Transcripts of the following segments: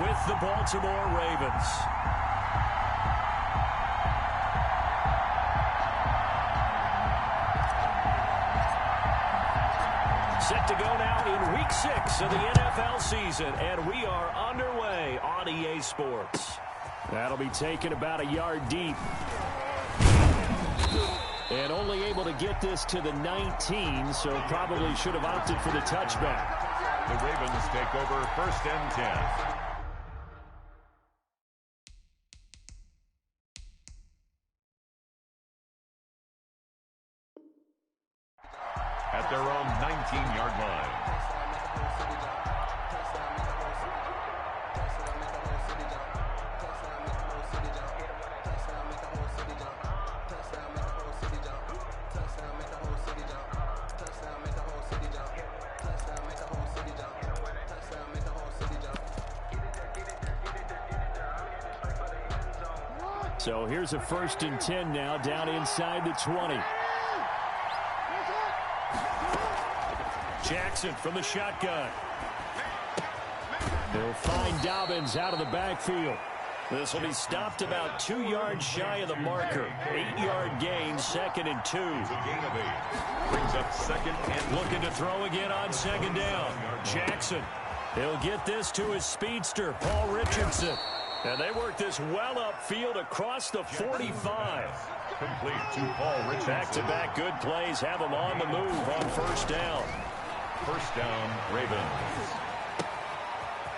with the Baltimore Ravens. Set to go now in Week 6 of the NFL season, and we are underway on EA Sports. That'll be taken about a yard deep. And only able to get this to the 19, so probably should have opted for the touchback. The Ravens take over 1st and 10. At their own 19-yard line. So here's a 1st and 10 now, down inside the 20. Jackson from the shotgun. They'll find Dobbins out of the backfield. This will be stopped about 2 yards shy of the marker. 8-yard gain, 2nd and 2. Gain of 8. Brings up 2nd and looking to throw again on 2nd down. Jackson. He'll get this to his speedster, Paul Richardson. And they work this well upfield across the 45. Complete to Paul Richardson. Back-to-back good plays have him on the move on 1st down. 1st down, Ravens.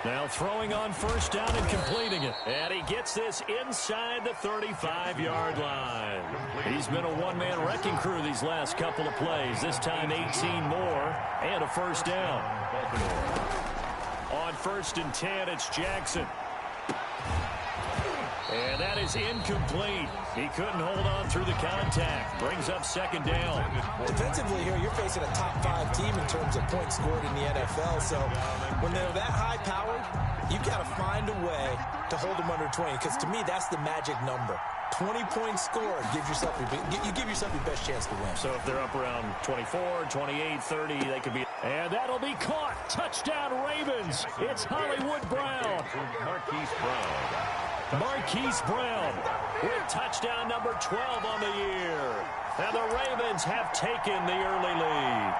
Now throwing on 1st down and completing it. And he gets this inside the 35-yard line. He's been a one-man wrecking crew these last couple of plays. This time 18 more and a 1st down. On 1st and 10, it's Jackson. And that is incomplete. He couldn't hold on through the contact. Brings up 2nd down. Defensively here, you're facing a top 5 team in terms of points scored in the NFL. So when they're that high-powered, you've got to find a way to hold them under 20. Because to me, that's the magic number. 20 points scored. You give yourself your best chance to win. So if they're up around 24, 28, 30, they could be. And that'll be caught. Touchdown Ravens. It's Hollywood Brown. Marquise Brown with touchdown number 12 on the year. And the Ravens have taken the early lead.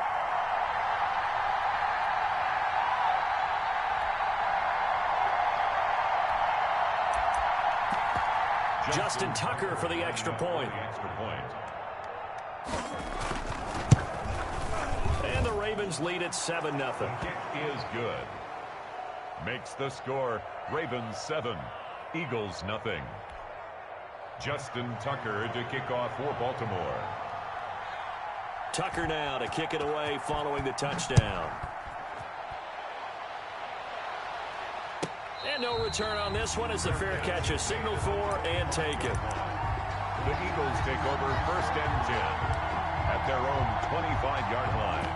Justin Tucker for the extra point. And the Ravens lead at 7-0. Kick is good. Makes the score Ravens 7. Eagles nothing. Justin Tucker to kick off for Baltimore. Tucker now to kick it away following the touchdown. And no return on this one as the fair catch is signaled for and taken. The Eagles take over 1st and 10 at their own 25-yard line.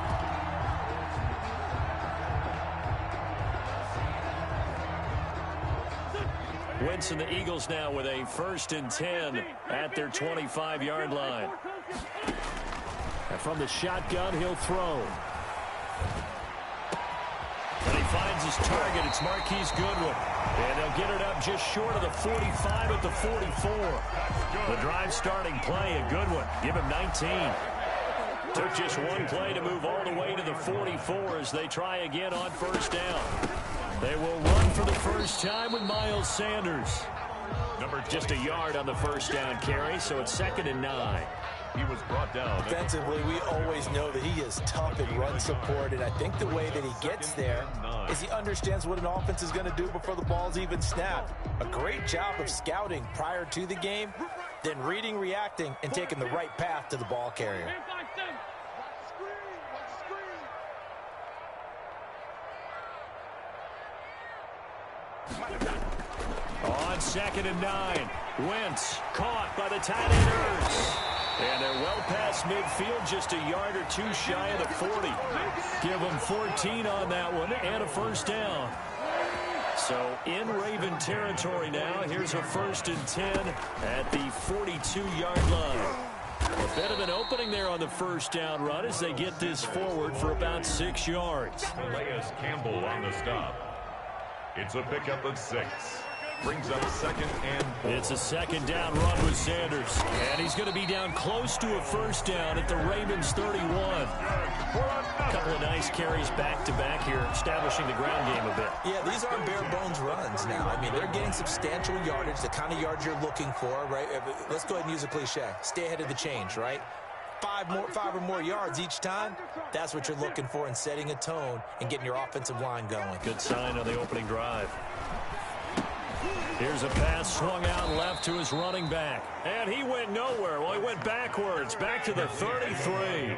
Wentz and the Eagles now with a 1st and 10 at their 25-yard line. And from the shotgun, he'll throw. And he finds his target. It's Marquise Goodwin. And they'll get it up just short of the 45 at the 44. The drive starting play, a good one. Give him 19. Took just one play to move all the way to the 44 as they try again on 1st down. They will run for the first time with Miles Sanders. Just a yard on the 1st down carry, so it's 2nd and 9. He was brought down. Defensively, we always know that he is tough in run support, and I think the way that he gets there is he understands what an offense is going to do before the ball's even snapped. A great job of scouting prior to the game, then reading, reacting, and taking the right path to the ball carrier. On 2nd and 9, Wentz caught by the tight enders. And they're well past midfield, just a yard or two shy of the 40. Give them 14 on that one and a 1st down. So in Raven territory now, here's a 1st and 10 at the 42-yard line. A bit of an opening there on the 1st down run as they get this forward for about 6 yards. Calais Campbell on the stop. It's a pickup of 6. Brings up 2nd and 4. It's a 2nd down run with Sanders. And he's going to be down close to a 1st down at the Ravens 31. A couple of nice carries back-to-back here, establishing the ground game a bit. Yeah, these aren't bare-bones runs now. I mean, they're getting substantial yardage, the kind of yards you're looking for, right? Let's go ahead and use a cliche. Stay ahead of the change, right? 5 or more yards each time, that's what you're looking for in setting a tone and getting your offensive line going. Good sign on the opening drive. Here's a pass swung out left to his running back. And he went nowhere. Well, he went backwards, back to the 33.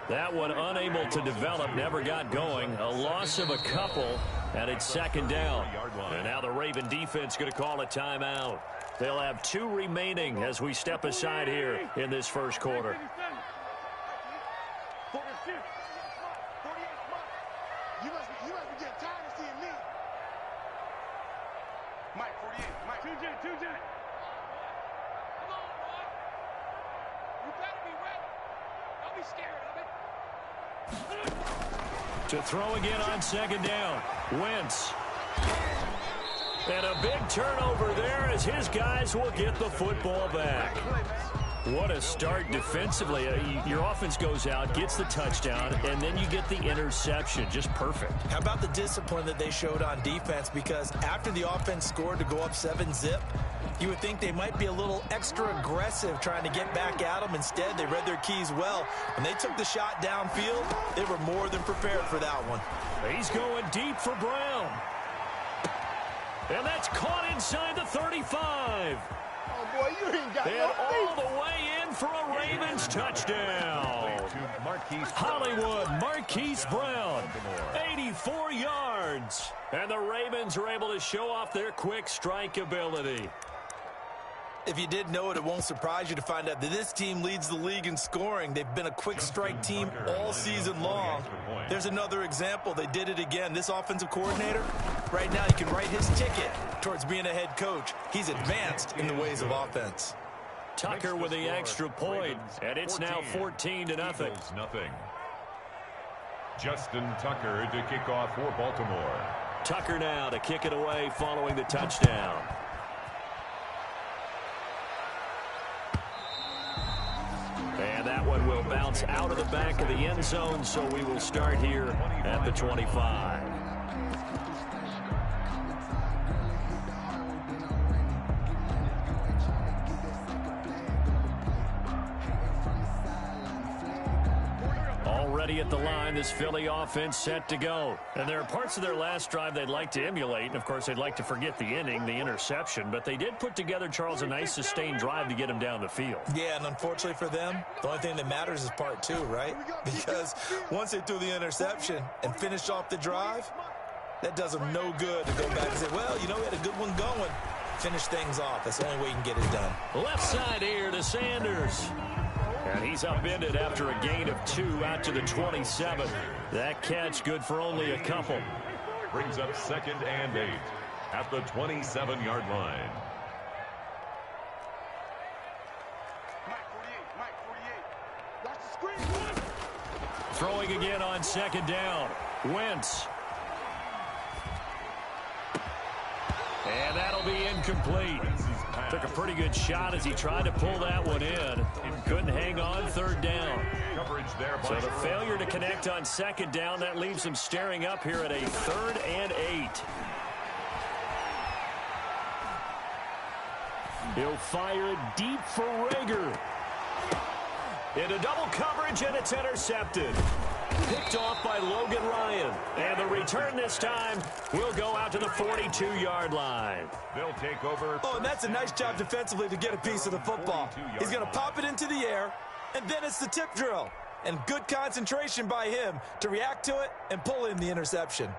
That one unable to develop, never got going. A loss of a couple, and it's 2nd down. And now the Raven defense going to call a timeout. They'll have 2 remaining as we step aside here in this first quarter. You must be getting tired of seeing me. Mike, 48. Mike. 2J. Come on, boy. You better be ready. Don't be scared of it. To throw again on 2nd down. Wentz. And a big turnover there as his guys will get the football back. What a start defensively. Your offense goes out, gets the touchdown, and then you get the interception. Just perfect. How about the discipline that they showed on defense? Because after the offense scored to go up 7-zip, you would think they might be a little extra aggressive trying to get back at them. Instead, they read their keys well. When they took the shot downfield, they were more than prepared for that one. He's going deep for Brown. And that's caught inside the 35. Oh, boy, you ain't got And no all the way in for a Ravens touchdown. Hollywood, Marquise Brown, 84 yards. And the Ravens are able to show off their quick strike ability. If you did know it, it won't surprise you to find out that this team leads the league in scoring. They've been a quick strike team all season long. There's another example. They did it again. This offensive coordinator, right now, he can write his ticket towards being a head coach. He's advanced in the ways of offense. Tucker with the extra point, and it's now 14-0. Justin Tucker to kick off for Baltimore. Tucker now to kick it away following the touchdown. And that one will bounce out of the back of the end zone, so we will start here at the 25. Already at the line, this Philly offense set to go. And there are parts of their last drive they'd like to emulate. And, of course, they'd like to forget the inning, the interception. But they did put together, Charles, a nice sustained drive to get them down the field. Yeah, and unfortunately for them, the only thing that matters is part 2, right? Because once they threw the interception and finished off the drive, that does them no good to go back and say, well, you know, we had a good one going. Finish things off. That's the only way you can get it done. Left side here to Sanders. And he's upended after a gain of 2 out to the 27. That catch good for only a couple. Brings up 2nd and 8 at the 27-yard line. Mike 48. Watch the screen. Throwing again on 2nd down. Wentz. And that'll be incomplete. Took a pretty good shot as he tried to pull that one in. Couldn't hang on 3rd down. So the failure to connect on 2nd down, that leaves him staring up here at a 3rd and 8. He'll fire it deep for Rager. Into double coverage, and it's intercepted. Picked off by Logan Ryan. And the return this time will go out to the 42-yard line. They'll take over. Oh, and that's a nice job defensively to get a piece of the football. He's going to pop it into the air, and then it's the tip drill. And good concentration by him to react to it and pull in the interception.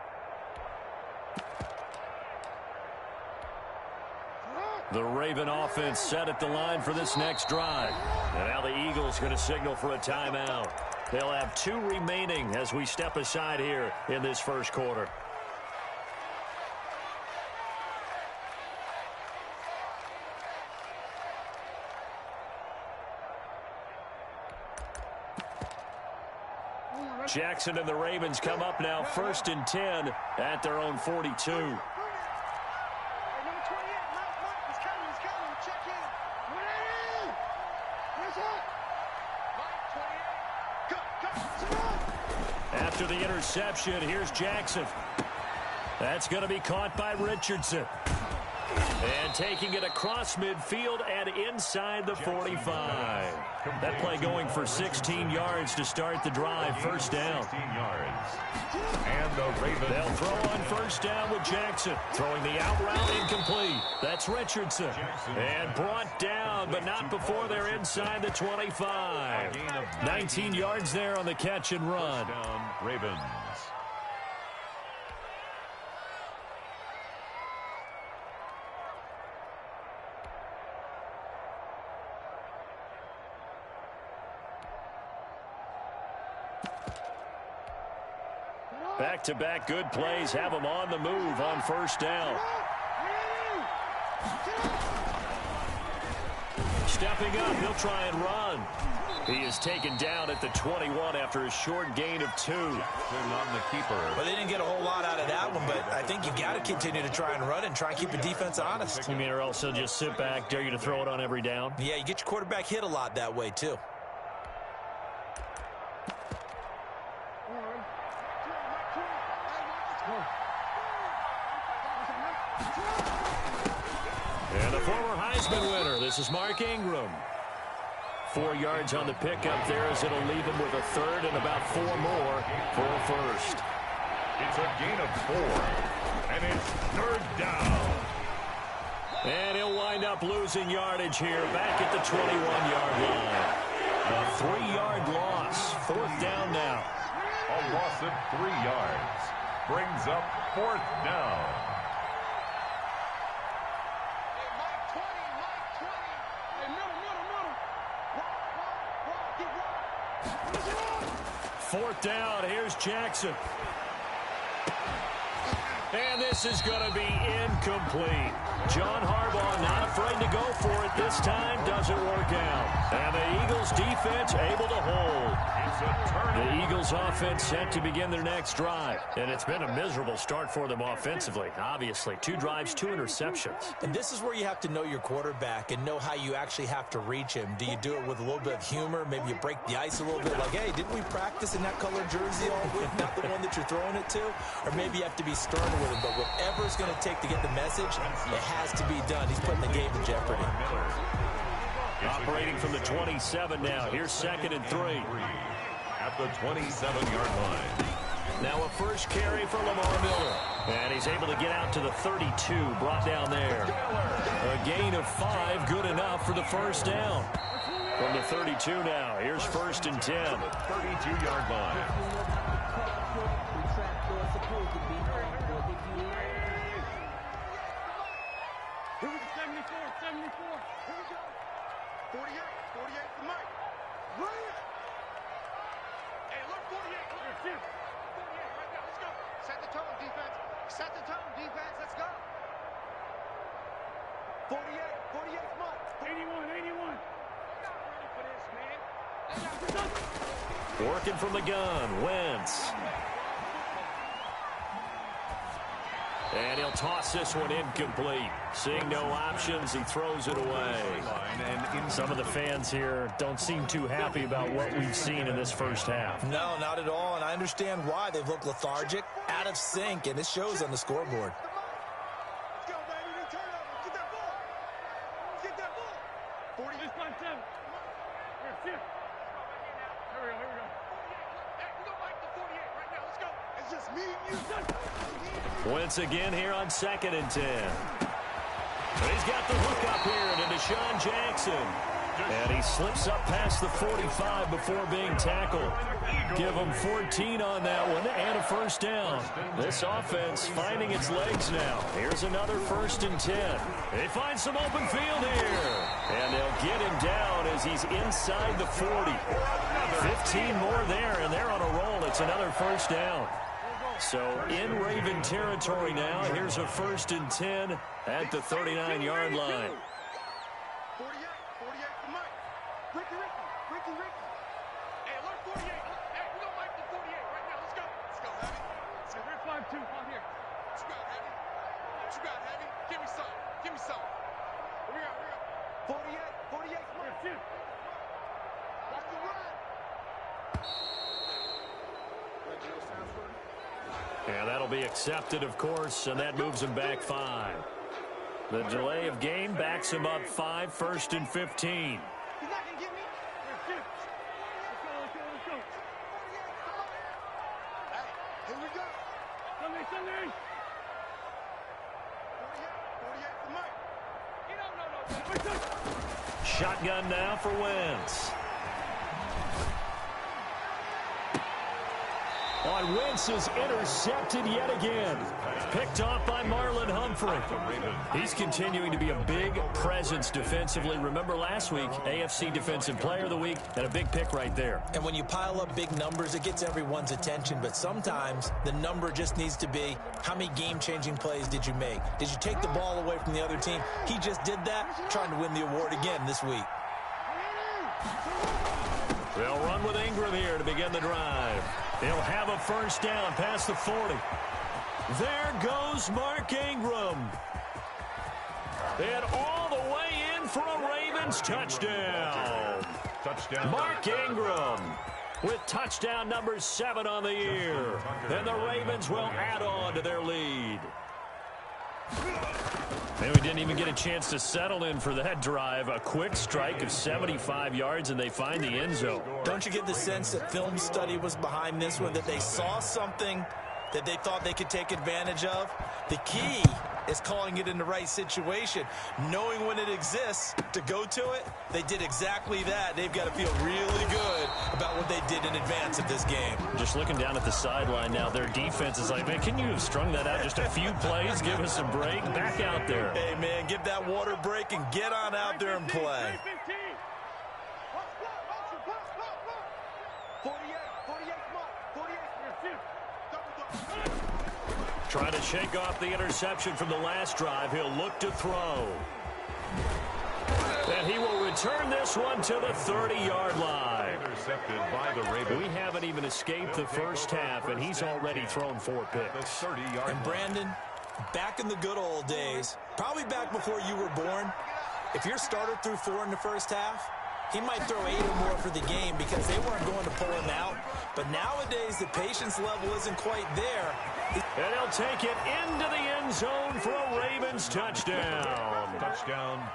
The Raven offense set at the line for this next drive. And now the Eagles going to signal for a timeout. They'll have 2 remaining as we step aside here in this first quarter. Jackson and the Ravens come up now 1st and 10 at their own 42. After the interception, here's Jackson. That's going to be caught by Richardson. And taking it across midfield and inside the 45. That play going for 16 yards to start the drive. First down. 16 yards. And the Ravens. They'll throw on first down with Jackson. Throwing the out route incomplete. That's Richardson. And brought down, but not before they're inside the 25. 19 yards there on the catch and run. Down, Ravens. Back-to-back good plays have them on the move on first down. Stepping up, he'll try and run. He is taken down at the 21 after a short gain of 2. On the keeper. Well, they didn't get a whole lot out of that one, but I think you've got to continue to try and run and try and keep the defense honest. You mean or else they'll just sit back, dare you to throw it on every down? Yeah, you get your quarterback hit a lot that way, too. And the former Heisman winner, this is Mark Ingram. 4 yards on the pickup there as it'll leave him with a third and about 4 more for a first. It's a gain of 4. And it's third down. And he'll wind up losing yardage here back at the 21-yard line. A 3-yard loss. Fourth down now. A loss of 3 yards. Brings up fourth down. Fourth down, here's Jackson. And this is going to be incomplete. John Harbaugh not afraid to go for it this time. Doesn't work out. And the Eagles defense able to hold. The Eagles offense set to begin their next drive. And it's been a miserable start for them offensively. Obviously, 2 drives, 2 interceptions. And this is where you have to know your quarterback and know how you actually have to reach him. Do you do it with a little bit of humor? Maybe you break the ice a little bit like, hey, didn't we practice in that colored jersey all week? Not the one that you're throwing it to? Or maybe you have to be stern with him. But whatever it's going to take to get the message, it has to be done. He's putting the game in jeopardy. Operating from the 27 now. Here's 2nd and 3. At the 27-yard line. Now a first carry for Lamar Miller. And he's able to get out to the 32, brought down there. A gain of 5, good enough for the first down. From the 32 now, here's 1st and 10. 32-yard line. Here we go, 74. Here we go. 48 for Mike. Run it. Hey, look, 48. Look, 48 right now. Let's go. Set the tone, defense. Set the tone, defense. Let's go. 48 for Mike. 81. We're not ready for this, man. Working from the gun, Wentz. And he'll toss this one incomplete. Seeing no options, he throws it away. Some of the fans here don't seem too happy about what we've seen in this first half. No, not at all, and I understand why. They've looked lethargic, out of sync, and it shows on the scoreboard. Let's go, baby. Turn over. Get that ball. Get that ball. 40. This line 7. Here we go. Hey, we go back to 48 right now. Let's go. It's just me and you. Wentz again here on 2nd and 10. He's got the hook up here to Deshaun Jackson. And he slips up past the 45 before being tackled. Give him 14 on that one and a first down. This offense finding its legs now. Here's another 1st and 10. They find some open field here. And they'll get him down as he's inside the 40. 15 more there, and they're on a roll. It's another first down. So in Raven territory now. Here's a 1st and 10 at the 39-yard line. 48 for Mike. Ricky. Hey, look, 48. Hey, we gonna Mike the 48 right now. Let's go. Let's go, Heavy. So we're 5-2 out here. What you got, Heavy? Give me some. Here we go. 48, 48, Mike. Watch the run. And that'll be accepted, of course, and that moves him back 5. The delay of game backs him up 5, 1st and 15. He's not going to get me. Let's go. Hey, here we go. Sunday. 48 for Mike. Shotgun now for Wentz. On Wentz is intercepted yet again. Picked off by Marlon Humphrey. He's continuing to be a big presence defensively. Remember last week, AFC Defensive Player of the Week, and a big pick right there. And when you pile up big numbers, it gets everyone's attention. But sometimes the number just needs to be, how many game-changing plays did you make? Did you take the ball away from the other team? He just did that, trying to win the award again this week. They'll run with Ingram here to begin the drive. He'll have a first down past the 40. There goes Mark Ingram. And all the way in for a Ravens touchdown. Mark Ingram with touchdown number 7 on the year. And the Ravens will add on to their lead. And we didn't even get a chance to settle in for that drive. A quick strike of 75 yards, and they find the end zone. Don't you get the sense that film study was behind this one, that they saw something that they thought they could take advantage of? The key is calling it in the right situation, knowing when it exists to go to it. They did exactly that. They've got to feel really good about what they did in advance of this game. Just looking down at the sideline now, their defense is like, man, can you have strung that out just a few plays? Give us a break. Back out there. Hey, man, give that water break and get on out there and play. 48, Trying to shake off the interception from the last drive. He'll look to throw. And he will return this one to the 30-yard line. Intercepted by the Ravens. We haven't even escaped the first half, and he's already thrown 4 picks. And Brandon, back in the good old days, probably back before you were born, if your starter threw 4 in the first half, he might throw 8 or more for the game because they weren't going to pull him out. But nowadays, the patience level isn't quite there. And he'll take it into the end zone for a Ravens touchdown.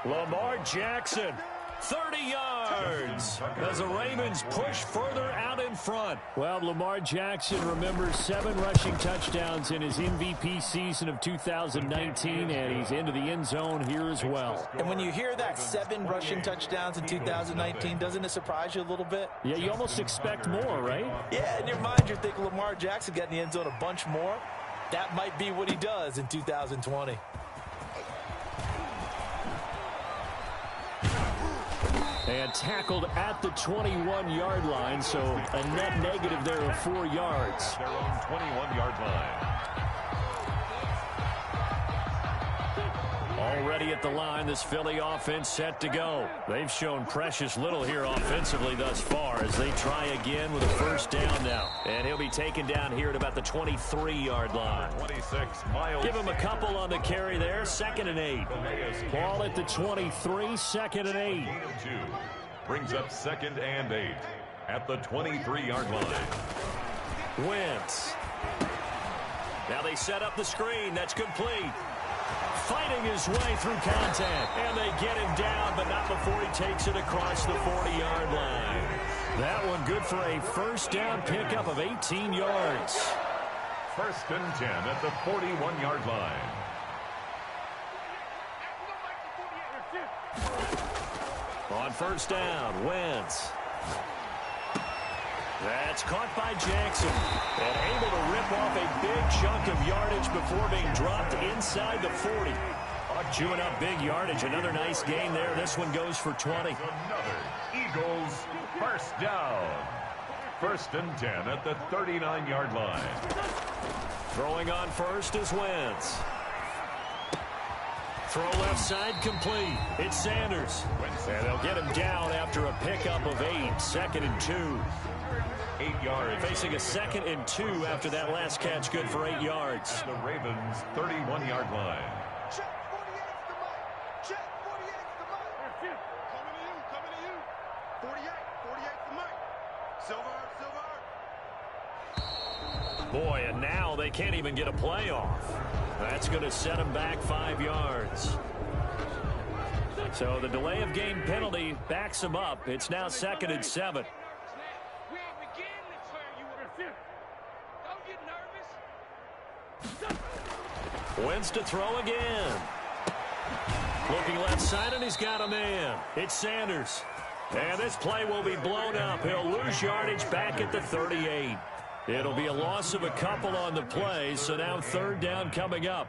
Lamar Jackson, 30 yards as the Ravens push further out in front. Well, Lamar Jackson remembers 7 rushing touchdowns in his MVP season of 2019, and he's into the end zone here as well. And when you hear that 7 rushing touchdowns in 2019, doesn't it surprise you a little bit? Yeah, you almost expect more, right? Yeah, in your mind, you're thinking Lamar Jackson got in the end zone a bunch more. That might be what he does in 2020. And tackled at the 21-yard line, so a net negative there of 4 yards. Their own 21-yard line. Already at the line, this Philly offense set to go. They've shown precious little here offensively thus far as they try again with a first down now. And he'll be taken down here at about the 23-yard line. 26, Miles. Give him a couple on the carry there, 2nd and 8. Ball at the 23, 2nd and 8. Brings up 2nd and 8 at the 23-yard line. Wentz. Now they set up the screen. That's complete. Fighting his way through contact. And they get him down, but not before he takes it across the 40-yard line. That one good for a first down pickup of 18 yards. 1st and 10 at the 41-yard line. On first down, Wentz. That's caught by Jackson. And able to rip off a big chunk of yardage before being dropped inside the 40. Chewing up big yardage. Another nice gain there. This one goes for 20. Another Eagles first down. 1st and 10 at the 39-yard line. Throwing on first is Wentz. Throw left side complete. It's Sanders. And they'll get him down after a pickup of 8. 2nd and 2. 8 yards. Facing a 2nd and 2 after that last catch. Good for 8 yards. The Ravens 31-yard line. Check 48 to Mike. Check 48 to Mike. Coming to you, coming to you. 48, 48 for Mike. Silver, silver. Boy, and now they can't even get a play off. That's going to set them back 5 yards. So the delay of game penalty backs them up. It's now 2nd and 7. We are beginning to turn you up. Don't get nervous. Wentz to throw again. Looking left side, and he's got a man. It's Sanders. And this play will be blown up. He'll lose yardage back at the 38. It'll be a loss of a couple on the play, so now 3rd down coming up.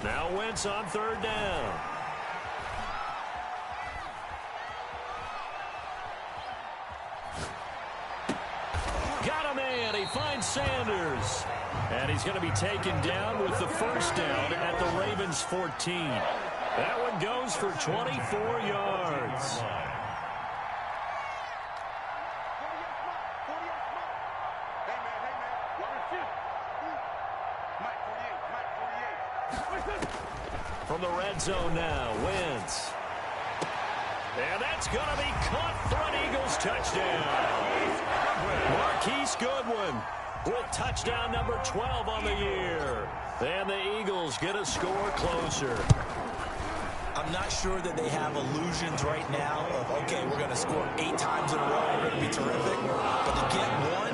Now Wentz on 3rd down. Got a man. He finds Sanders. And he's going to be taken down with the 1st down at the Ravens' 14. That one goes for 24 yards. From the red zone now, Wentz. And that's going to be caught for an Eagles touchdown. Marquise Goodwin with touchdown number 12 on the year. And the Eagles get a score closer. I'm not sure that they have illusions right now of, okay, we're going to score 8 times in a row, we're going to be terrific. But to get one,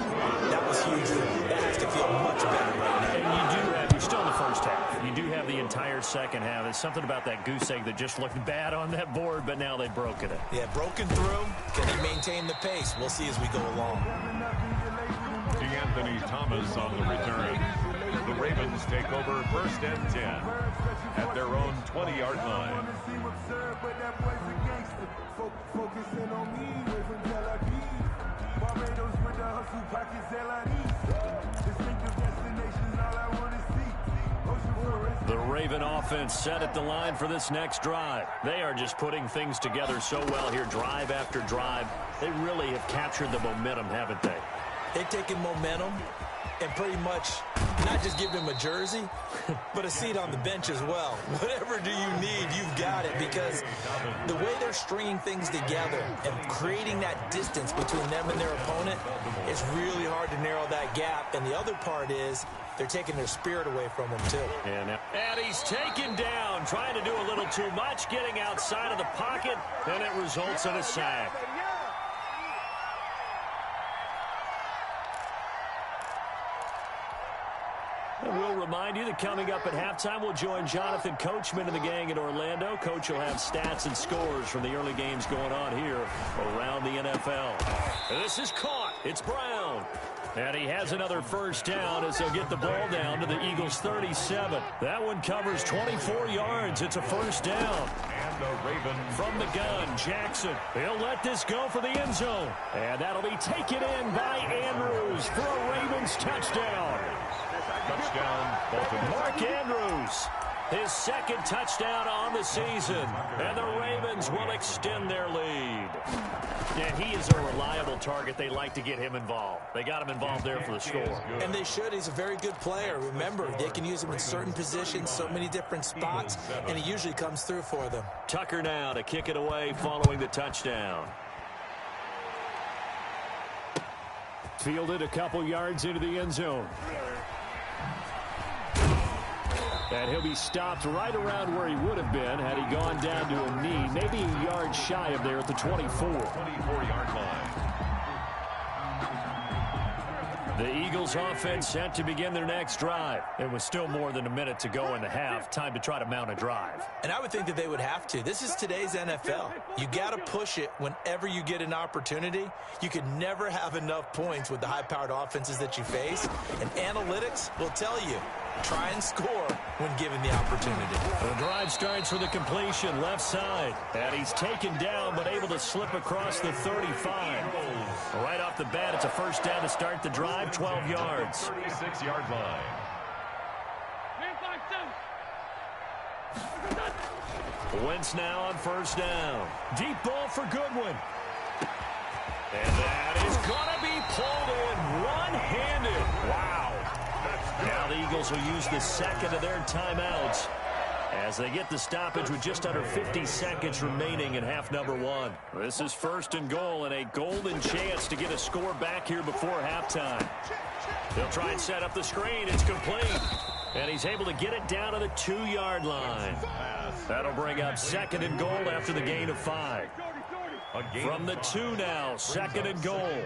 that was huge for them. That has to feel much better right now. And you're still in the first half. You do have the entire second half. There's something about that goose egg that just looked bad on that board, but now they've broken it. Yeah, broken through. Can they maintain the pace? We'll see as we go along. Anthony Thomas on the return. The Ravens take over 1st and 10 at their own 20-yard line. The Raven offense set at the line for this next drive. They are just putting things together so well here, drive after drive. They really have captured the momentum, haven't they? They've taken momentum and pretty much not just give them a jersey, but a seat on the bench as well. Whatever do you need, you've got it, because the way they're stringing things together and creating that distance between them and their opponent, it's really hard to narrow that gap. And the other part is they're taking their spirit away from them, too. And he's taken down, trying to do a little too much, getting outside of the pocket, and it results in a sack. And we'll remind you that coming up at halftime, we'll join Jonathan Coachman and the gang in Orlando. Coach will have stats and scores from the early games going on here around the NFL. And this is caught. It's Brown. And he has another 1st down as they'll get the ball down to the Eagles' 37. That one covers 24 yards. It's a 1st down. And the Ravens from the gun, Jackson. He'll let this go for the end zone. And that'll be taken in by Andrews for a Ravens touchdown. touchdown, Baltimore. Mark Andrews, his 2nd touchdown on the season. And the Ravens will extend their lead. And he is a reliable target. They like to get him involved. They got him involved there for the score. And they should. He's a very good player. Remember, they can use him in certain positions, so many different spots, and he usually comes through for them. Tucker now to kick it away following the touchdown. Fielded a couple yards into the end zone. And he'll be stopped right around where he would have been had he gone down to a knee, maybe a yard shy of there at the 24. 24-yard line. The Eagles offense set to begin their next drive. It was still more than a minute to go in the half. Time to try to mount a drive. And I would think that they would have to. This is today's NFL. You got to push it whenever you get an opportunity. You could never have enough points with the high-powered offenses that you face. And analytics will tell you, try and score when given the opportunity. The drive starts with a completion left side. And he's taken down but able to slip across the 35. Right off the bat, it's a 1st down to start the drive, 12 yards. 36-yard line. Wentz now on 1st down. Deep ball for Goodwin. And that is going to be pulled in one-handed. Wow. Eagles will use the second of their timeouts as they get the stoppage with just under 50 seconds remaining in half number one. This is first and goal and a golden chance to get a score back here before halftime. They'll try and set up the screen. It's complete. And he's able to get it down to the 2-yard line. That'll bring up second and goal after the gain of 5. From the 2 now, second and goal.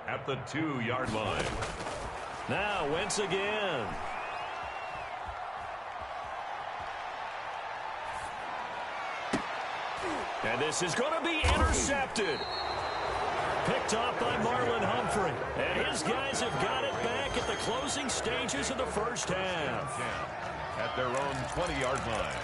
At the 2-yard line. Now, Wentz again. And this is going to be intercepted. Picked off by Marlon Humphrey. And his guys have got it back at the closing stages of the first half. At their own 20-yard line.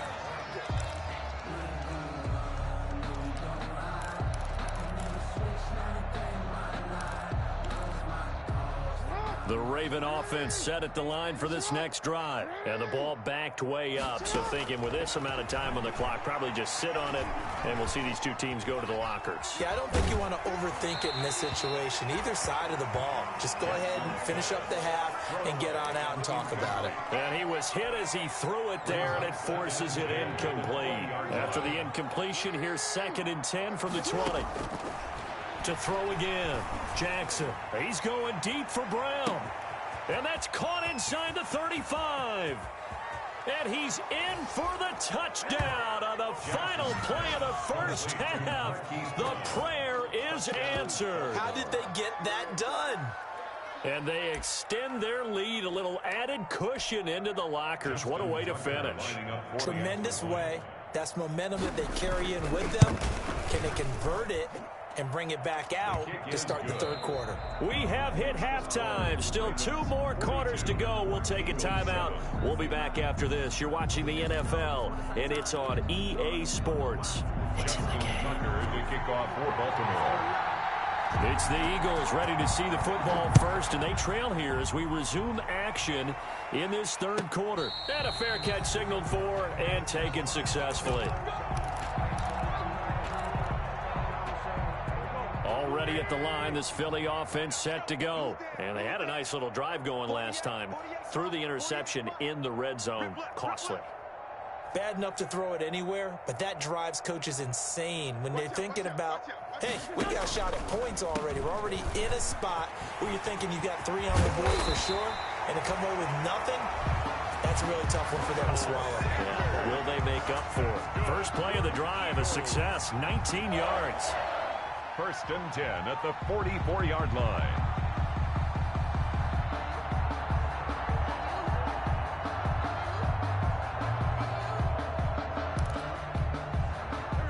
The Raven offense set at the line for this next drive. And the ball backed way up. So thinking with this amount of time on the clock, probably just sit on it, and we'll see these two teams go to the lockers. Yeah, I don't think you want to overthink it in this situation. Either side of the ball. Just go ahead and finish up the half and get on out and talk about it. And he was hit as he threw it there, and it forces it incomplete. After the incompletion, here's second and 10 from the 20. To throw again. Jackson. He's going deep for Brown. And that's caught inside the 35. And he's in for the touchdown on the final play of the first half. The prayer is answered. How did they get that done? And they extend their lead, a little added cushion into the lockers. What a way to finish. Tremendous way. That's momentum that they carry in with them. Can they convert it and bring it back out to start the third quarter? We have hit halftime. Still 2 more quarters to go. We'll take a timeout. We'll be back after this. You're watching the NFL, and it's on EA Sports. It's in the game. To kick off for Baltimore. It's the Eagles ready to see the football first, and they trail here as we resume action in this third quarter. And a fair catch signaled for and taken successfully. Already at the line, this Philly offense set to go. And they had a nice little drive going last time. Threw the interception in the red zone. Costly. Bad enough to throw it anywhere, but that drives coaches insane when they're thinking about, hey, we got a shot at points already. We're already in a spot where you're thinking you got 3 on the board for sure, and to come away with nothing, that's a really tough one for them to swallow. Yeah, will they make up for it? First play of the drive, a success, 19 yards. First and 10 at the 44-yard line.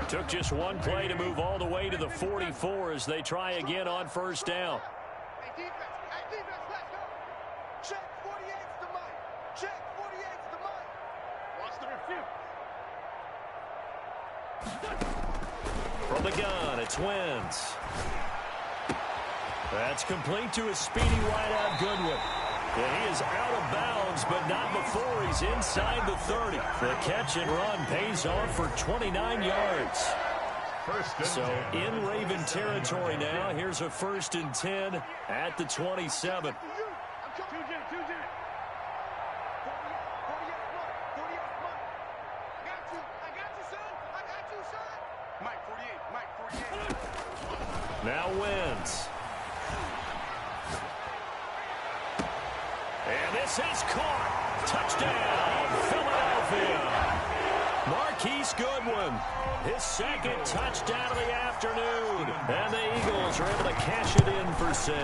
Took just one play to move all the way to the 44 as they try again on first down. Hey, defense, let's go. Check 48's the mic. Check 48's the mic. Watch the refute. From the gun, it's Wentz. That's complete to a speedy wideout Goodwin. And he is out of bounds, but not before he's inside the 30. The catch and run pays off for 29 yards. So in Raven territory now, here's a first and 10 at the 27. Now Wentz. And this is caught. Touchdown, Philadelphia. Marquise Goodwin, his second touchdown of the afternoon. And the Eagles are able to cash it in for 6.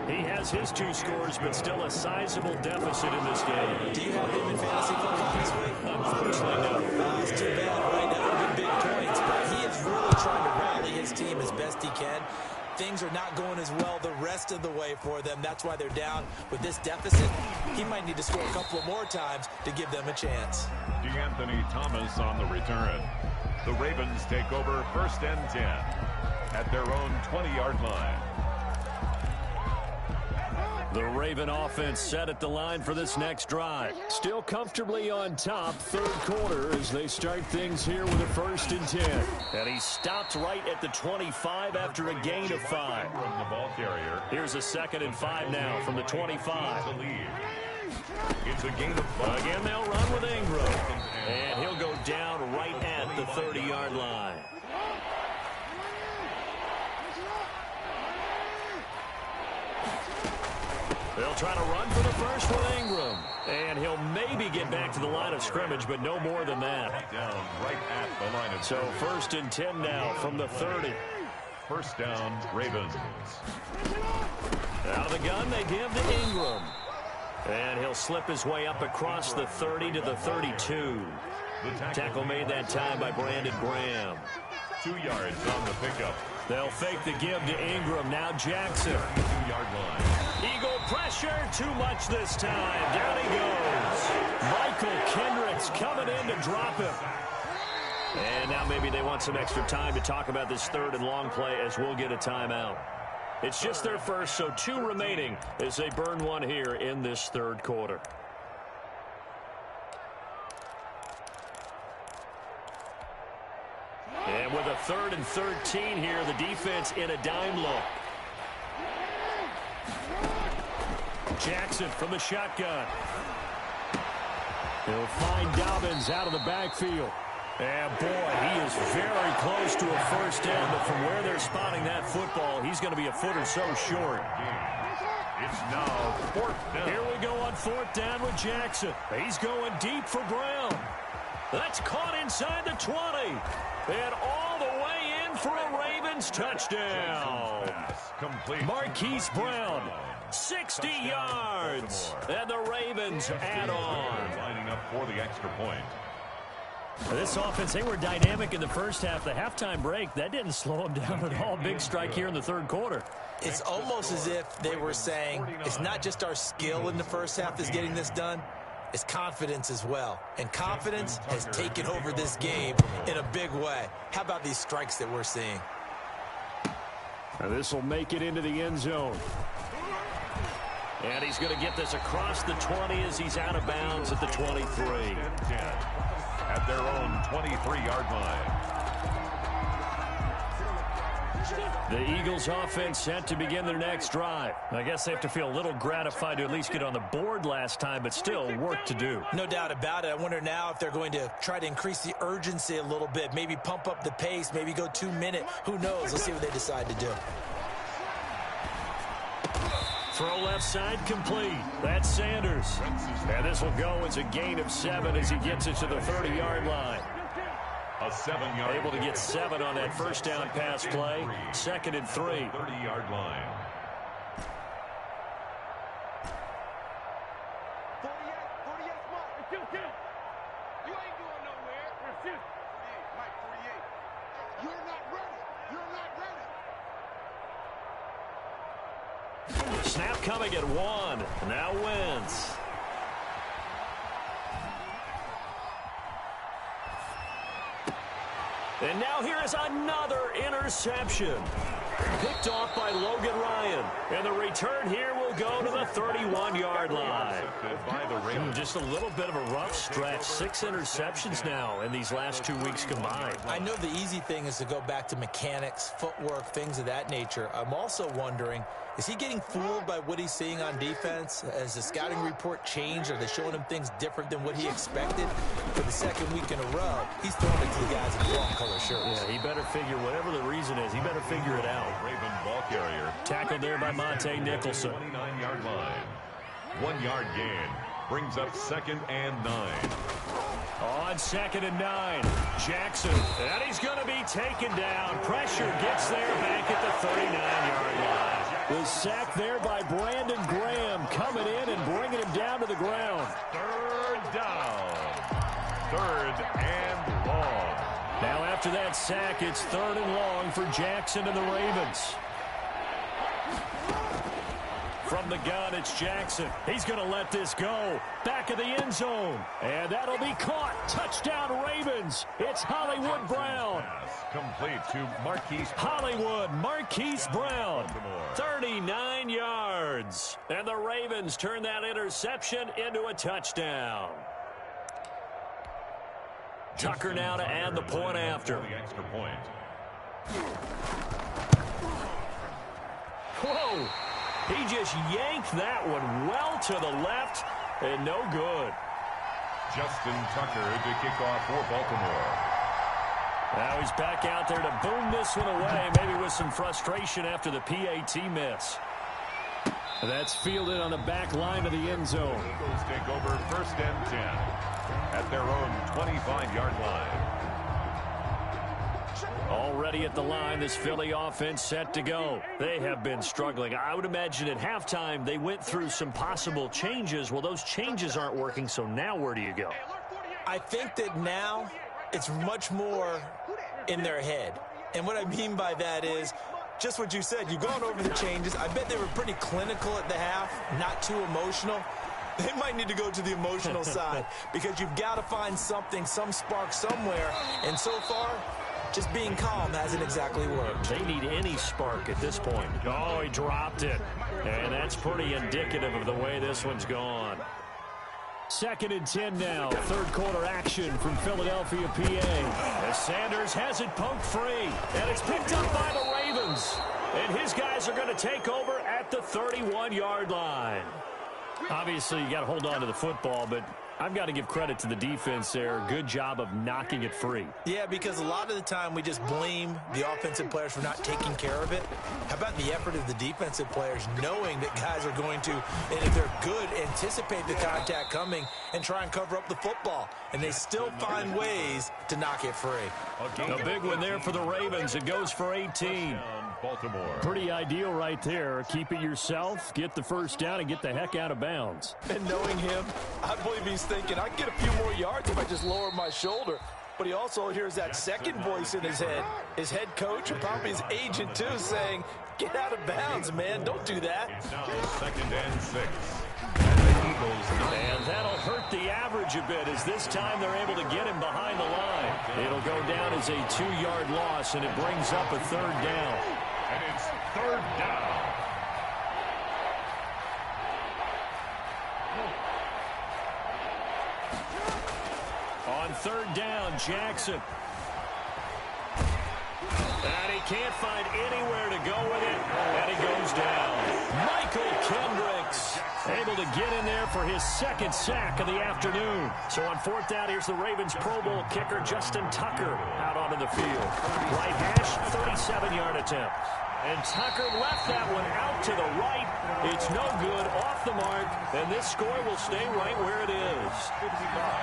He has his 2 scores, but still a sizable deficit in this game. Do you have him in fantasy football this week? Unfortunately, no. It's too bad right now. Big points, but he is really trying to rally his team as best he can. Things are not going as well the rest of the way for them. That's why they're down with this deficit. He might need to score a couple of more times to give them a chance. DeAnthony Thomas on the return. The Ravens take over first and 10 at their own 20-yard line. The Raven offense set at the line for this next drive. Still comfortably on top, third quarter, as they start things here with a 1st and 10. And he stopped right at the 25 after a gain of 5. From the ball carrier. Here's a 2nd and 5 now from the 25. It's a gain of 5. Again, they'll run with Ingram. And he'll go down right at the 30-yard line. They'll try to run for the first with Ingram. And he'll maybe get back to the line of scrimmage, but no more than that. Down right at the line of so 1st and 10 now from the 30. First down, Ravens. Out of the gun, they give to Ingram. And he'll slip his way up across the 30 to the 32. Tackle made that time by Brandon Graham. 2 yards on the pickup. They'll fake the give to Ingram. Now Jackson. 2-yard line. Eagle pressure. Too much this time. Down he goes. Michael Kendricks coming in to drop him. And now maybe they want some extra time to talk about this 3rd and long play as we'll get a timeout. It's just their first, so 2 remaining as they burn one here in this 3rd quarter. And with a 3rd and 13 here, the defense in a dime look. Jackson from the shotgun. He'll find Dobbins out of the backfield. And, boy, he is very close to a 1st down, but from where they're spotting that football, he's going to be a foot or so short. It's now 4th down. Here we go on 4th down with Jackson. He's going deep for Brown. That's caught inside the 20. And all the way in for a Ravens touchdown. Marquise Brown, 60 yards. And the Ravens add on. Lining up for the extra point. This offense, they were dynamic in the first half. The halftime break, that didn't slow them down at all. Big strike here in the 3rd quarter. It's almost as if they were saying, it's not just our skill in the first half that's getting this done. It's confidence as well. And confidence has taken over this game in a big way. How about these strikes that we're seeing? This will make it into the end zone. And he's going to get this across the 20 as he's out of bounds at the 23. At their own 23-yard line. The Eagles offense set to begin their next drive. I guess they have to feel a little gratified to at least get on the board last time, but still work to do. No doubt about it. I wonder now if they're going to try to increase the urgency a little bit, maybe pump up the pace, maybe go 2-minute. Who knows? Let's see what they decide to do. Throw left side complete. That's Sanders. And this will go as a gain of 7 as he gets it to the 30-yard line. A 7-yard. Able to get 7 on that first down pass play. 2nd and 3. 30-yard line. 48, Mark. You ain't going nowhere. Mike, 48. You're not ready. You're not ready. Snap coming at 1. Now Wentz. And now here is another interception. Picked off by Logan Ryan. And the return here will go to the 31-yard line. Just a little bit of a rough stretch. 6 interceptions now in these last 2 weeks combined. I know the easy thing is to go back to mechanics, footwork, things of that nature. I'm also wondering, is he getting fooled by what he's seeing on defense? Has the scouting report changed? Are they showing him things different than what he expected? For the 2nd week in a row, he's throwing it to the guys in the wrong color shirts. Yeah, he better figure, whatever the reason is, he better figure it out. Raven ball carrier. Tackled there by Monte Nicholson. 29-yard line. 1-yard gain. Brings up 2nd and 9. On 2nd and 9. Jackson. And he's going to be taken down. Pressure gets there back at the 39-yard line. Was sacked there by Brandon Graham, coming in and bringing him down to the ground. 3rd down. 3rd and long. Now after that sack, it's 3rd and long for Jackson and the Ravens. From the gun, it's Jackson. He's going to let this go. Back of the end zone. And that'll be caught. Touchdown, Ravens. It's Hollywood Brown. Complete to Marquise. Marquise Brown. 39 yards. yards. And the Ravens turn that interception into a touchdown. Tucker now to add the point after. The extra point. Whoa! He just yanked that one well to the left and no good. Justin Tucker to kick off for Baltimore. Now he's back out there to boom this one away, maybe with some frustration after the PAT miss. That's fielded on the back line of the end zone. Eagles take over 1st and 10 at their own 25-yard line. Already at the line, this Philly offense set to go. They have been struggling. I would imagine at halftime they went through some possible changes. Well, those changes aren't working, so now where do you go? I think that now it's much more in their head. And what I mean by that is just what you said. You've gone over the changes. I bet they were pretty clinical at the half, not too emotional. They might need to go to the emotional side because you've got to find something, some spark somewhere. And so far, just being calm hasn't exactly worked. They need any spark at this point. Oh, he dropped it. And that's pretty indicative of the way this one's gone. 2nd and 10 now. 3rd quarter action from Philadelphia, PA. As Sanders has it poked free. And it's picked up by the Ravens. And his guys are going to take over at the 31-yard line. Obviously, you got to hold on to the football, but I've got to give credit to the defense there. Good job of knocking it free. Yeah, because a lot of the time we just blame the offensive players for not taking care of it. How about the effort of the defensive players knowing that guys are going to, and if they're good, anticipate the contact coming and try and cover up the football. And they still find ways to knock it free. A big one there for the Ravens. It goes for 18. Baltimore. Pretty ideal right there. Keep it yourself, get the first down, and get the heck out of bounds. And knowing him, I believe he's thinking, I can get a few more yards if I just lower my shoulder. But he also hears that second voice in his head, his head coach and probably his agent too, saying, get out of bounds, man. Don't do that. Now 2nd and 6. And the Eagles. And that'll hurt the average a bit as this time they're able to get him behind the line. It'll go down as a 2-yard loss, and it brings up a 3rd down. And it's 3rd down. On 3rd down, Jackson. And he can't find anywhere to go with it, and he goes down. Michael Kendricks able to get in there for his 2nd sack of the afternoon. So on 4th down, here's the Ravens Pro Bowl kicker Justin Tucker out onto the field. Right hash, 37-yard attempt. And Tucker left that one out to the right. It's no good, off the mark, and this score will stay right where it is.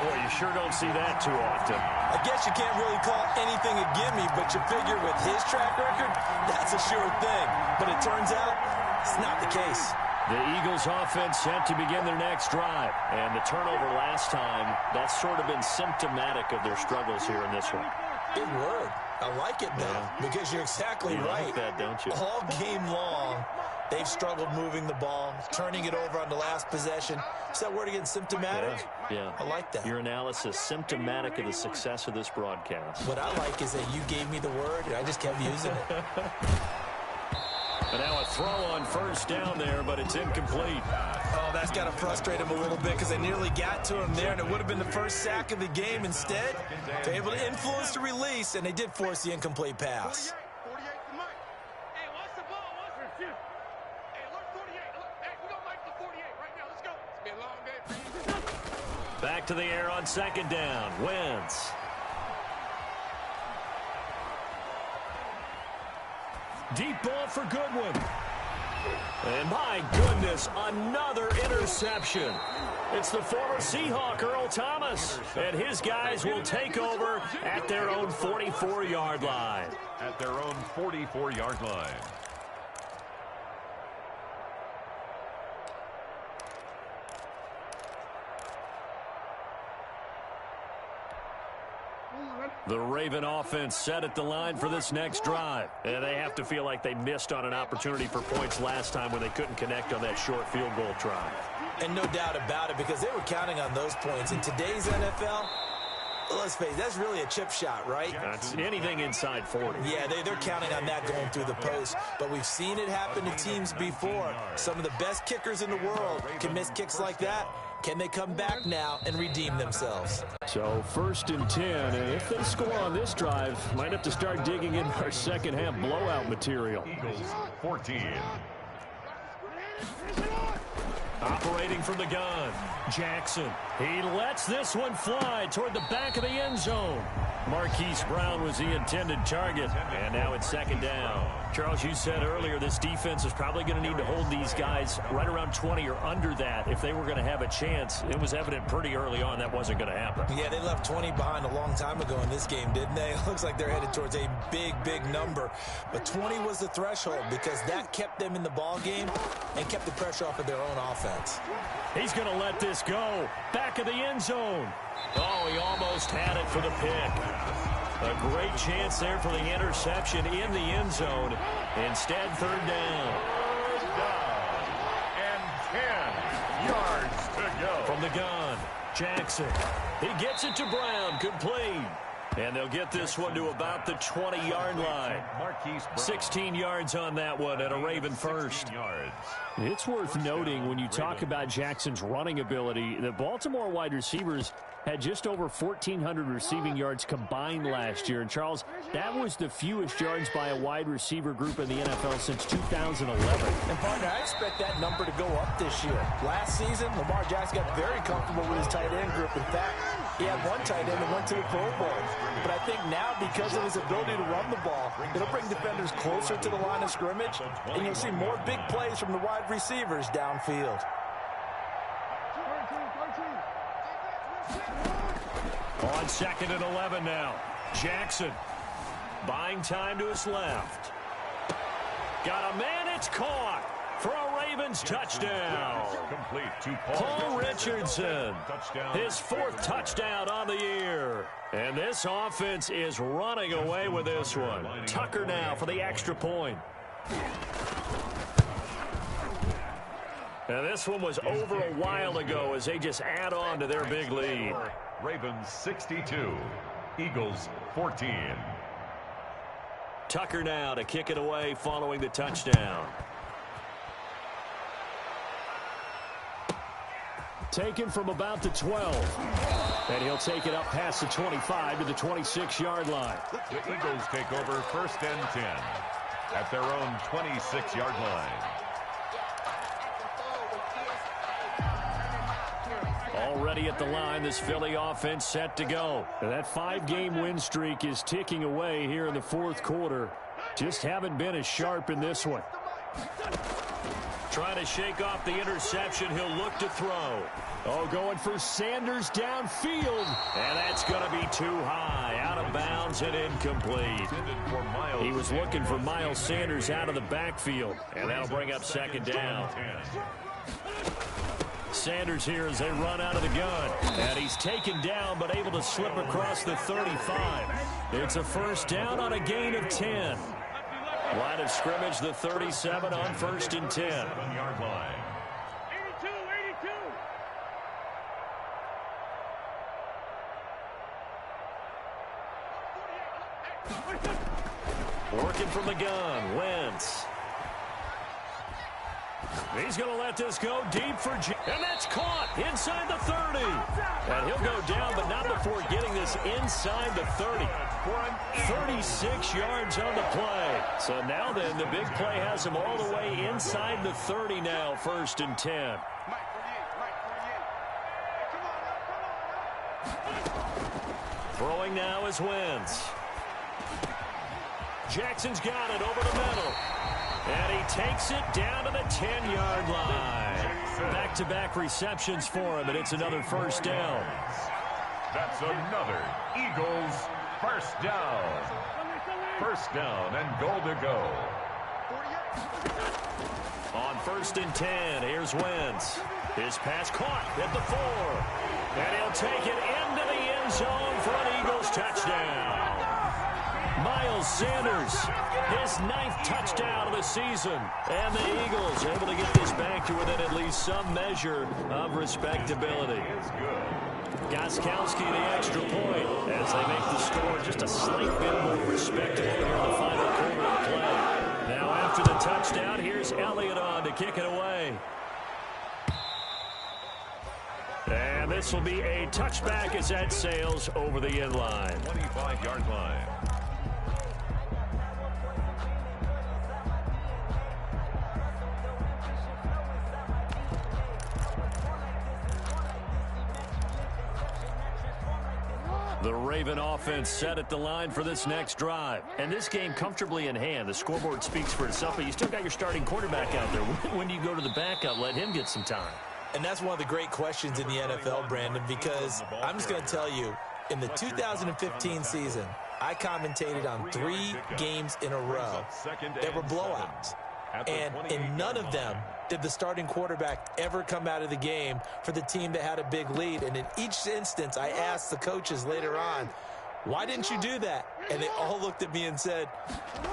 Boy, you sure don't see that too often. I guess you can't really call anything a gimme, but you figure with his track record, that's a sure thing. But it turns out it's not the case. The Eagles offense set to begin their next drive. And the turnover last time, that's sort of been symptomatic of their struggles here in this one. Big word. I like it now because you're exactly right. Like that, don't you? All game long, they've struggled moving the ball, turning it over on the last possession. Is that word again, symptomatic? Yeah. I like that. Your analysis, symptomatic of the success of this broadcast. What I like is that you gave me the word, and I just kept using it. And now a throw on 1st down there, but it's incomplete. Oh, that's got to frustrate him a little bit because they nearly got to him there, and it would have been the 1st sack of the game. Instead, they're able to influence the release, and they did force the incomplete pass. 48 to Mike. Hey, what's the ball? What's the shoot? Hey, look, 48. Look, hey, we don't like the 48 right now. Let's go. It's been a long day for you. Back to the air on 2nd down. Wentz. Deep ball for Goodwin. And my goodness, another interception. It's the former Seahawk, Earl Thomas. And his guys will take over at their own 44-yard line. At their own 44-yard line. The Raven offense set at the line for this next drive. And they have to feel like they missed on an opportunity for points last time when they couldn't connect on that short field goal try. And no doubt about it, because they were counting on those points. In today's NFL, Let's face it, that's really a chip shot, right? That's anything inside 40. Yeah, they're counting on that going through the post. But we've seen it happen to teams before. Some of the best kickers in the world can miss kicks like that. Can they come back now and redeem themselves? So 1st and 10, and if they score on this drive, might have to start digging in our second half blowout material. Eagles 14. Operating from the gun, Jackson. He lets this one fly toward the back of the end zone. Marquise Brown was the intended target, and now it's 2nd down. Charles, you said earlier this defense is probably going to need to hold these guys right around 20 or under that if they were going to have a chance. It was evident pretty early on that wasn't going to happen. Yeah, they left 20 behind a long time ago in this game, didn't they? It looks like they're headed towards a big, big number. But 20 was the threshold because that kept them in the ball game and kept the pressure off of their own offense. He's going to let this go. Back of the end zone. Oh, he almost had it for the pick. A great chance there for the interception in the end zone. Instead, 3rd down. 3rd down. And 10 yards to go. From the gun, Jackson. He gets it to Brown. Complete. And they'll get this one to about the 20-yard line. 16 yards on that one and a Raven first. It's worth noting when you talk about Jackson's running ability, the Baltimore wide receivers had just over 1,400 receiving yards combined last year. And, Charles, that was the fewest yards by a wide receiver group in the NFL since 2011. And, partner, I expect that number to go up this year. Last season, Lamar Jackson got very comfortable with his tight end group. In fact, he had one tight end that went to the Pro Bowl. But I think now, because of his ability to run the ball, it'll bring defenders closer to the line of scrimmage, and you'll see more big plays from the wide receivers downfield. On 2nd and 11 now. Jackson buying time to his left. Got a man, it's caught for a Ravens touchdown. Complete to Paul Richardson. His 4th touchdown on the year. And this offense is running away with this one. Tucker now for the extra point. And this one was over a while ago as they just add on to their big lead. Ravens 62, Eagles 14. Tucker now to kick it away following the touchdown. Taken from about the 12. And he'll take it up past the 25 to the 26-yard line. The Eagles take over 1st and 10 at their own 26-yard line. Already at the line, this Philly offense set to go. And that 5-game win streak is ticking away here in the 4th quarter. Just haven't been as sharp in this one. Trying to shake off the interception. He'll look to throw. Oh, going for Sanders downfield. And that's going to be too high. Out of bounds and incomplete. He was looking for Miles Sanders out of the backfield. And that'll bring up 2nd down. Sanders here as they run out of the gun. And he's taken down but able to slip across the 35. It's a 1st down on a gain of 10. Line of scrimmage, the 37 on 1st and 10. 7-yard line. 82. Working from the gun, Wentz. He's going to let this go deep for G. And that's caught inside the 30. And he'll go down, but not before getting this inside the 30. 36 yards on the play. So now then, the big play has him all the way inside the 30 now, 1st and 10. Throwing now is Wentz. Jackson's got it over the middle. And he takes it down to the 10-yard line. Back-to-back receptions for him, and it's another 1st down. That's another Eagles 1st down. 1st down and goal to go. On 1st and 10, here's Wentz. His pass caught at the 4. And he'll take it into the end zone for an Eagles touchdown. Miles Sanders, his 9th touchdown of the season. And the Eagles able to get this back to within at least some measure of respectability. It's good. Gostkowski the extra point as they make the score just a slight bit more respectable here in the final quarter of play. Now after the touchdown, here's Elliott on to kick it away. And this will be a touchback as that sails over the end line. 25-yard line. The Raven offense set at the line for this next drive. And this game comfortably in hand. The scoreboard speaks for itself, but you still got your starting quarterback out there. When do you go to the backup? Let him get some time. And that's one of the great questions in the NFL, Brandon, because I'm just going to tell you, in the 2015 season, I commentated on 3 games in a row. There were blowouts. And in none of them did the starting quarterback ever come out of the game for the team that had a big lead. And in each instance, I asked the coaches later on, why didn't you do that? And they all looked at me and said,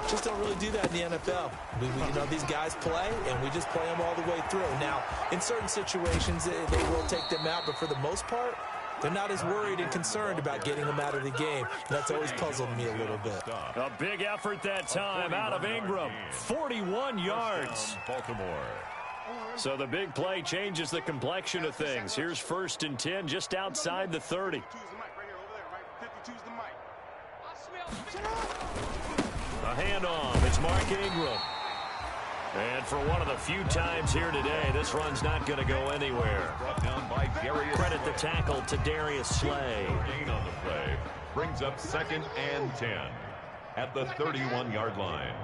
just don't really do that in the NFL. You know, these guys play, and we just play them all the way through. Now, in certain situations, they will take them out, but for the most part, they're not as worried and concerned about getting them out of the game. And that's always puzzled me a little bit. A big effort that time out of Ingram. 41 yards. Baltimore. So the big play changes the complexion of things. Here's 1st and 10 just outside the 30. A handoff. It's Mark Ingram. And for one of the few times here today, this run's not going to go anywhere. Brought down by Darius. Credit the tackle to Darius Slay. Gain on the play brings up 2nd and 10 at the 31-yard line.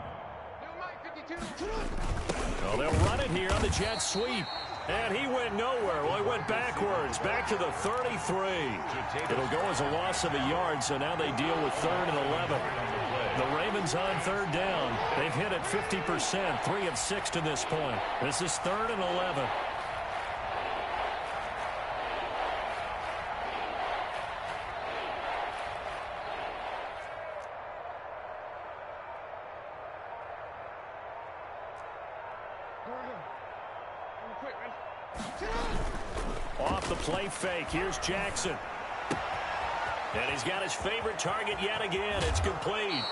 Well, they'll run it here on the jet sweep. And he went nowhere. Well, he went backwards, back to the 33. It'll go as a loss of a yard, so now they deal with 3rd and 11. The Ravens on 3rd down. They've hit it 50%, 3 of 6 to this point. This is 3rd and 11. Off the play fake, here's Jackson. And he's got his favorite target yet again. It's complete.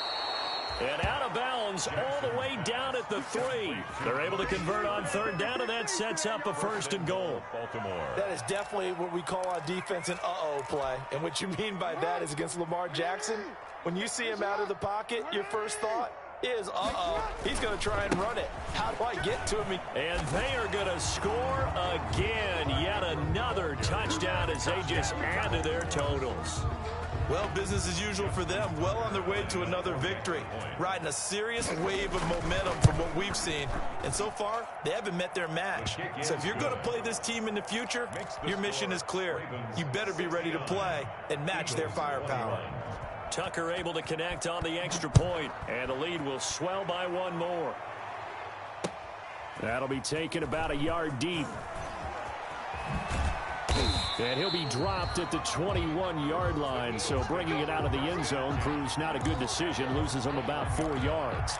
And out of bounds all the way down at the 3. They're able to convert on 3rd down, and that sets up a 1st and goal. Baltimore. That is definitely what we call on defense an uh-oh play. And what you mean by that is against Lamar Jackson, when you see him out of the pocket, your first thought is, uh-oh, he's going to try and run it. How do I get to him? And they are going to score again. Yet another touchdown as they just add to their totals. Well, business as usual for them. Well on their way to another victory. Riding a serious wave of momentum from what we've seen. And so far, they haven't met their match. So if you're going to play this team in the future, your mission is clear. You better be ready to play and match their firepower. Tucker able to connect on the extra point, and the lead will swell by 1 more. That'll be taken about a yard deep. And he'll be dropped at the 21-yard line, so bringing it out of the end zone proves not a good decision, loses him about 4 yards.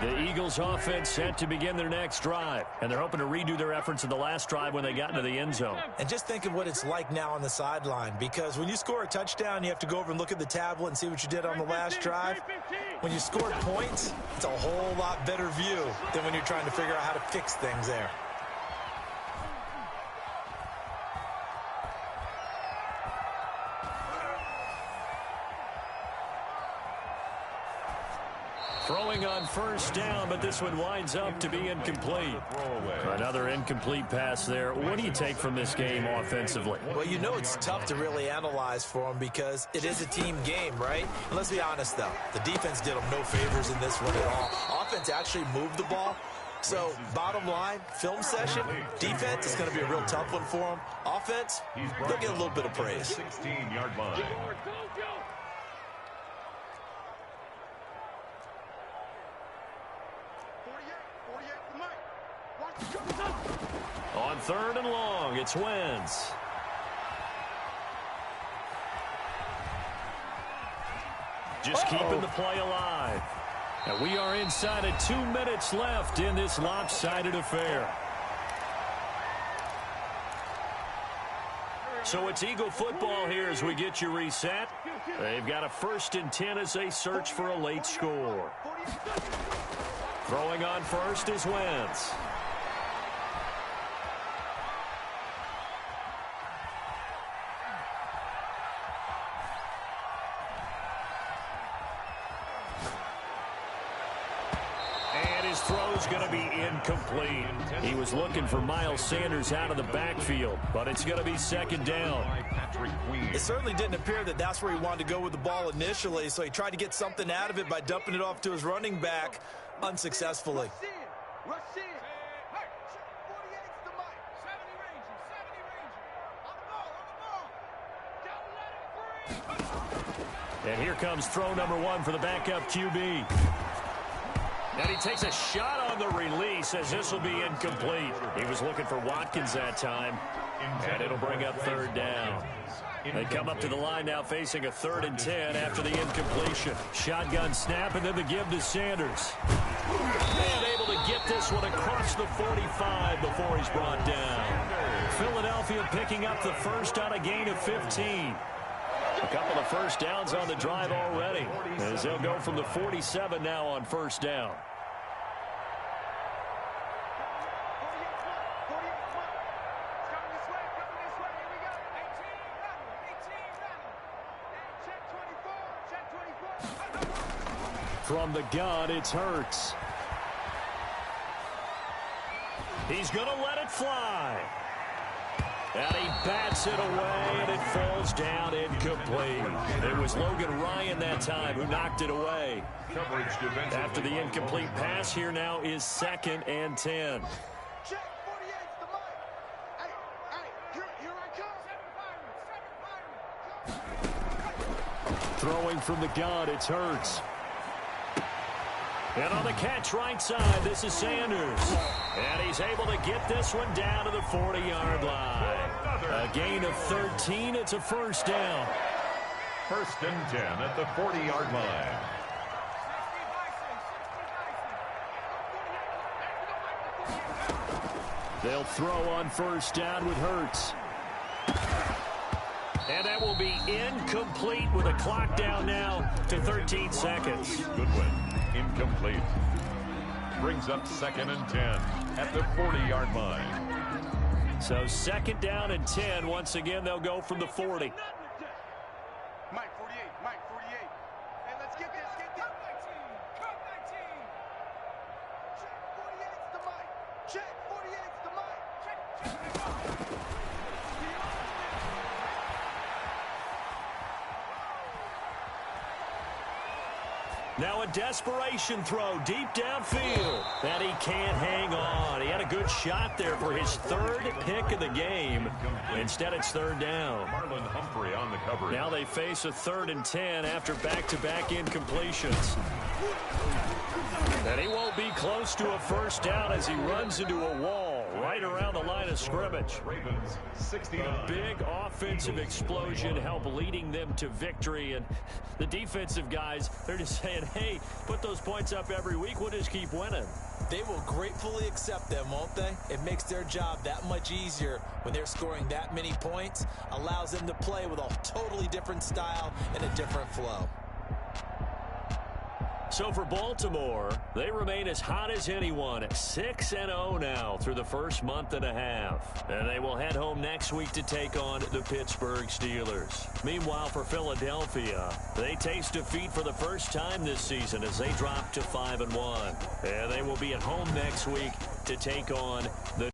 The Eagles offense set to begin their next drive, and they're hoping to redo their efforts in the last drive when they got into the end zone. And just think of what it's like now on the sideline, because when you score a touchdown, you have to go over and look at the tablet and see what you did on the last drive. When you scored points, it's a whole lot better view than when you're trying to figure out how to fix things there. Throwing on 1st down, but this one winds up to be incomplete. Another incomplete pass there. What do you take from this game offensively? Well, you know it's tough to really analyze for them because it is a team game, right? And let's be honest, though. The defense did them no favors in this one at all. Offense actually moved the ball. So, bottom line, film session, defense is going to be a real tough one for them. Offense, they'll get a little bit of praise. 16-yard line. On 3rd and long, it's Wentz. Just keeping the play alive. And we are inside of 2 minutes left in this lopsided affair. So it's Eagle football here as we get you reset. They've got a 1st and 10 as they search for a late score. Throwing on first is Wentz. Throw's going to be incomplete. He was looking for Miles Sanders out of the backfield, but it's going to be 2nd down. It certainly didn't appear that that's where he wanted to go with the ball initially, so he tried to get something out of it by dumping it off to his running back unsuccessfully. And here comes throw number 1 for the backup QB. And he takes a shot on the release as this will be incomplete. He was looking for Watkins that time, and it'll bring up 3rd down. They come up to the line now facing a 3rd and 10 after the incompletion. Shotgun snap and then the give to Sanders. And able to get this one across the 45 before he's brought down. Philadelphia picking up the first on a gain of 15. A couple of first downs on the drive already, as they'll go from the 47 now on 1st down. From the gun, it's Hurts. He's going to let it fly. And he bats it away, and it falls down incomplete. It was Logan Ryan that time who knocked it away. After the incomplete pass, here now is 2nd and 10. Throwing from the gun, it's Hurts. And on the catch right side, this is Sanders. And he's able to get this one down to the 40-yard line. A gain of 13. It's a 1st down. 1st and 10 at the 40-yard line. They'll throw on 1st down with Hurts. And that will be incomplete with a clock down now to 13 seconds. Goodwin, incomplete. Brings up 2nd and 10 at the 40-yard line. So 2nd down and 10. Once again, they'll go from the 40. Mike 48, Mike 48. Hey, let's get this, get this. Cut 19. Check 48's the Mike. Check 48's the Mike. Check. Now a desperation throw deep downfield. And he can't hang on. He had a good shot there for his 3rd pick of the game. Instead, it's 3rd down. Marlon Humphrey on the coverage. Now they face a 3rd and 10 after back-to-back incompletions. And he won't be close to a 1st down as he runs into a wall right around the line of scrimmage. Ravens 69. A big offensive explosion help leading them to victory. And the defensive guys, they're just saying, hey, put those points up every week. We'll just keep winning. They will gratefully accept them, won't they? It makes their job that much easier when they're scoring that many points. Allows them to play with a totally different style and a different flow. So for Baltimore, they remain as hot as anyone at 6-0 now through the first month and a half. And they will head home next week to take on the Pittsburgh Steelers. Meanwhile, for Philadelphia, they taste defeat for the first time this season as they drop to 5-1. And they will be at home next week to take on the